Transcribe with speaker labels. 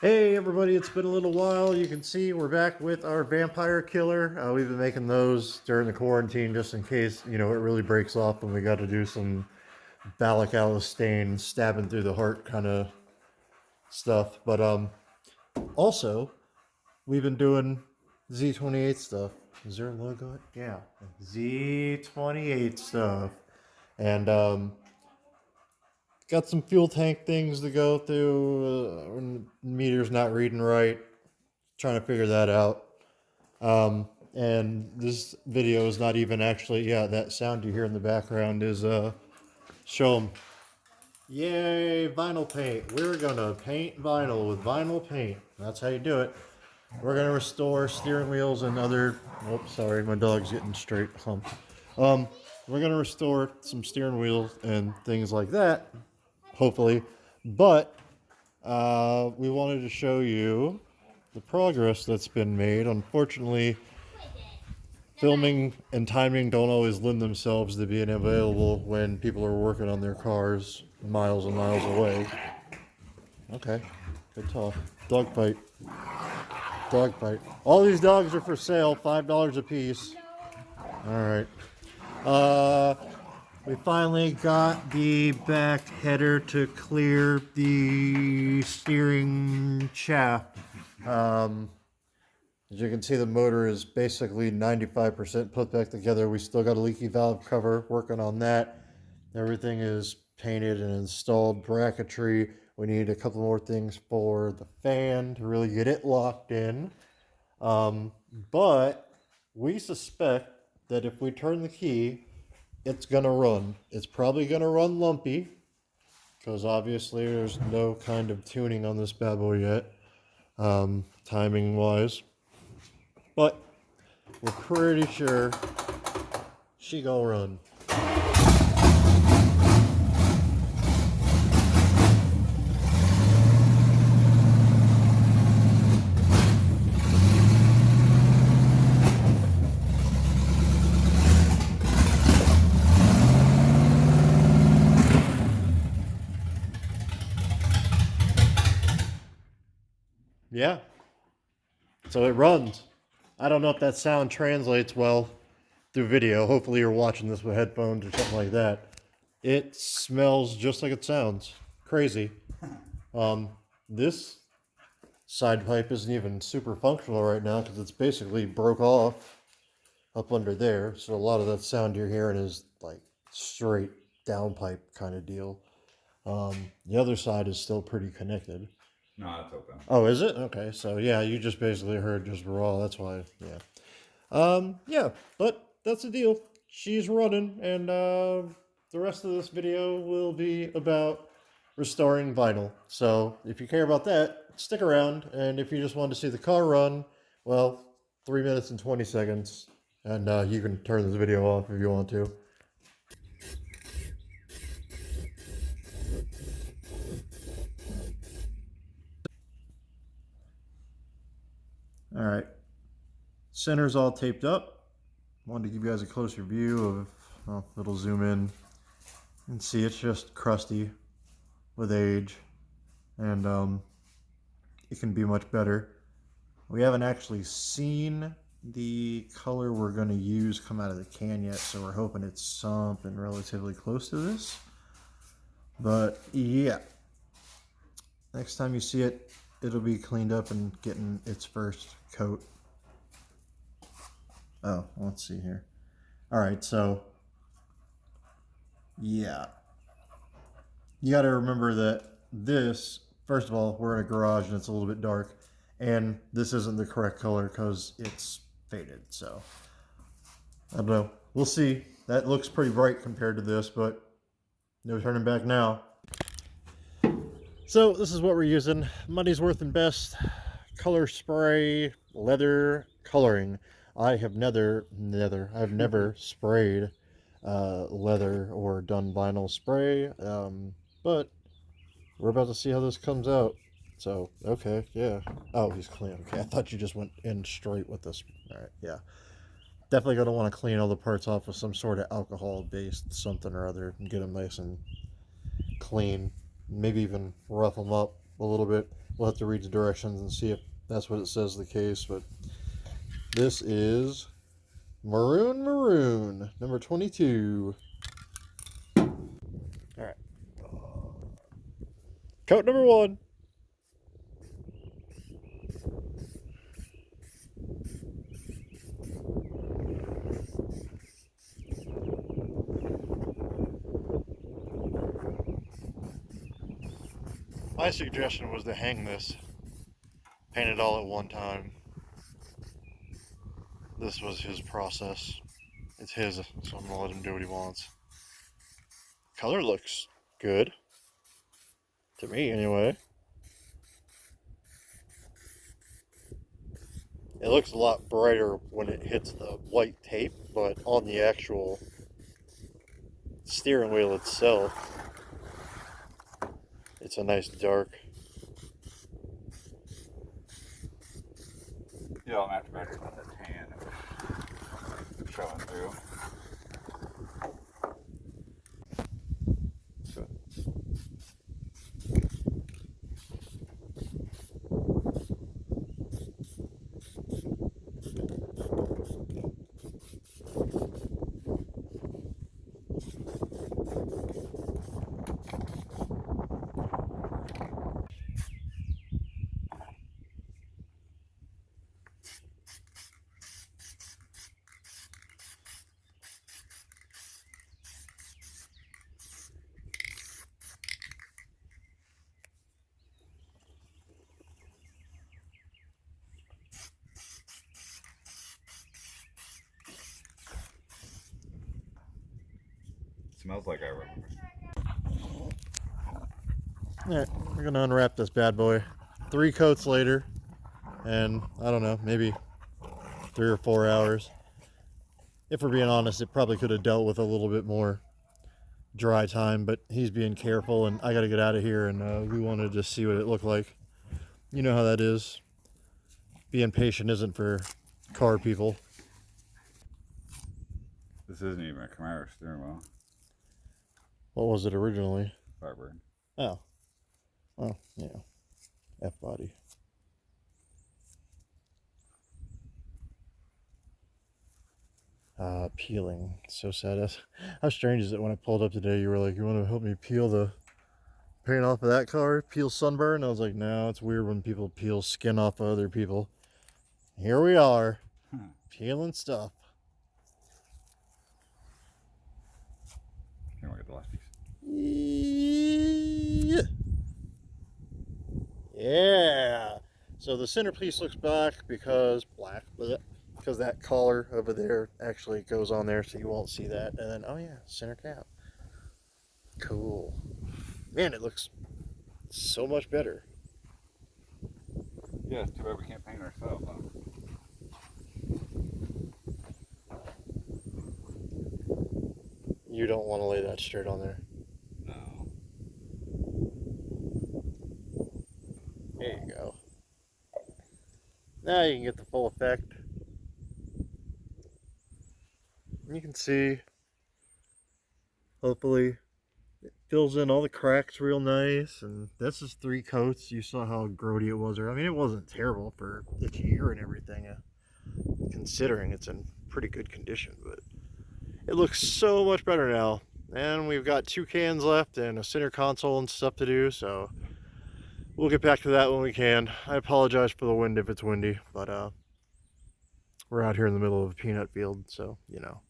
Speaker 1: Hey everybody, it's been a little while. You can see we're back with our vampire killer. We've been making those during the quarantine just in case, it really breaks off and we got to do some Balic Stain stabbing through the heart kind of stuff. But also, we've been doing Z28 stuff. Is there a logo? Yeah, Z28 stuff. And got some fuel tank things to go through. Meter's not reading right. Trying to figure that out. And this video is not even actually, yeah, that sound you hear in the background is, show them. Yay, vinyl paint. We're gonna paint vinyl with vinyl paint. That's how you do it. We're gonna restore steering wheels and other, oops, sorry, my dog's getting straight humped. We're gonna restore some steering wheels and things like that, hopefully. But, we wanted to show you the progress that's been made. Unfortunately, filming and timing don't always lend themselves to being available when people are working on their cars miles and miles away. Okay, good talk. Dog fight. Dog fight. All these dogs are for sale, $5 a piece. All right. We finally got the back header to clear the steering shaft. As you can see, the motor is basically 95% put back together. We still got a leaky valve cover, working on that. Everything is painted and installed bracketry. We need a couple more things for the fan to really get it locked in. But we suspect that if we turn the key, it's going to run. It's probably going to run lumpy, because obviously there's no kind of tuning on this bad boy yet, timing wise. But we're pretty sure she gonna run. Yeah. So it runs. I don't know if that sound translates well through video. Hopefully you're watching this with headphones or something like that. It smells just like it sounds. Crazy. This side pipe isn't even super functional right now because it's basically broke off up under there. So a lot of that sound you're hearing is like straight downpipe kind of deal. The other side is still pretty connected.
Speaker 2: No, it's open.
Speaker 1: Oh, is it? Okay, so yeah, you just basically heard just raw. That's why, yeah. Yeah, but that's the deal. She's running, and the rest of this video will be about restoring vinyl. So if you care about that, stick around. And if you just want to see the car run, well, 3 minutes and 20 seconds, and you can turn this video off if you want to. All right, center's all taped up. Wanted to give you guys a closer view of, well, it'll zoom in and see it's just crusty with age, and it can be much better. We haven't actually seen the color we're going to use come out of the can yet, so we're hoping it's something relatively close to this. But yeah, next time you see it, it'll be cleaned up and getting its first coat. Oh, let's see here. All right, so yeah, you got to remember that this, first of all, we're in a garage and it's a little bit dark, and this isn't the correct color because it's faded. So I don't know. We'll see. That looks pretty bright compared to this, but no turning back now. So this is what we're using. Money's Worth and Best color spray leather coloring. I have never sprayed leather or done vinyl spray, but we're about to see how this comes out. So, okay, yeah. Oh, he's clean. Okay, I thought you just went in straight with this. All right, yeah. Definitely going to want to clean all the parts off with some sort of alcohol-based something or other and get them nice and clean. Maybe even rough them up a little bit. We'll have to read the directions and see if that's what it says the case. But this is Maroon, number 22. All right. Coat number 1. My suggestion was to hang this, paint it all at one time. This was his process. It's his, so I'm gonna let him do what he wants. Color looks good. To me, anyway. It looks a lot brighter when it hits the white tape, but on the actual steering wheel itself, it's a nice dark.
Speaker 2: Yeah, I'm after better about that tan showing through. So. Smells like I remember.
Speaker 1: Alright, we're gonna unwrap this bad boy. 3 coats later, and I don't know, maybe 3 or 4 hours. If we're being honest, it probably could have dealt with a little bit more dry time, but he's being careful, and I gotta get out of here, and we wanted to just see what it looked like. You know how that is. Being patient isn't for car people.
Speaker 2: This isn't even a Camaro steering wheel.
Speaker 1: What was it originally?
Speaker 2: Firebird.
Speaker 1: Oh. Oh, yeah. F-body. Peeling. So sad. How strange is it when I pulled up today, you were like, you want to help me peel the paint off of that car? Peel sunburn? I was like, no, it's weird when people peel skin off of other people. Here we are. Peeling stuff.
Speaker 2: Here, we get the last piece.
Speaker 1: Yeah. So the centerpiece looks black because that collar over there actually goes on there, so you won't see that. And then, oh yeah, center cap. Cool. Man, it looks so much better.
Speaker 2: Yeah, it's too bad we can't paint ourselves, huh?
Speaker 1: You don't want to lay that straight on there.
Speaker 2: No.
Speaker 1: There you go. Now you can get the full effect. You can see, hopefully, it fills in all the cracks real nice. And this is 3 coats. You saw how grody it was. I mean, it wasn't terrible for its year and everything, considering it's in pretty good condition. But it looks so much better now. And we've got 2 cans left and a center console and stuff to do. So we'll get back to that when we can. I apologize for the wind if it's windy, but we're out here in the middle of a peanut field, so, you know.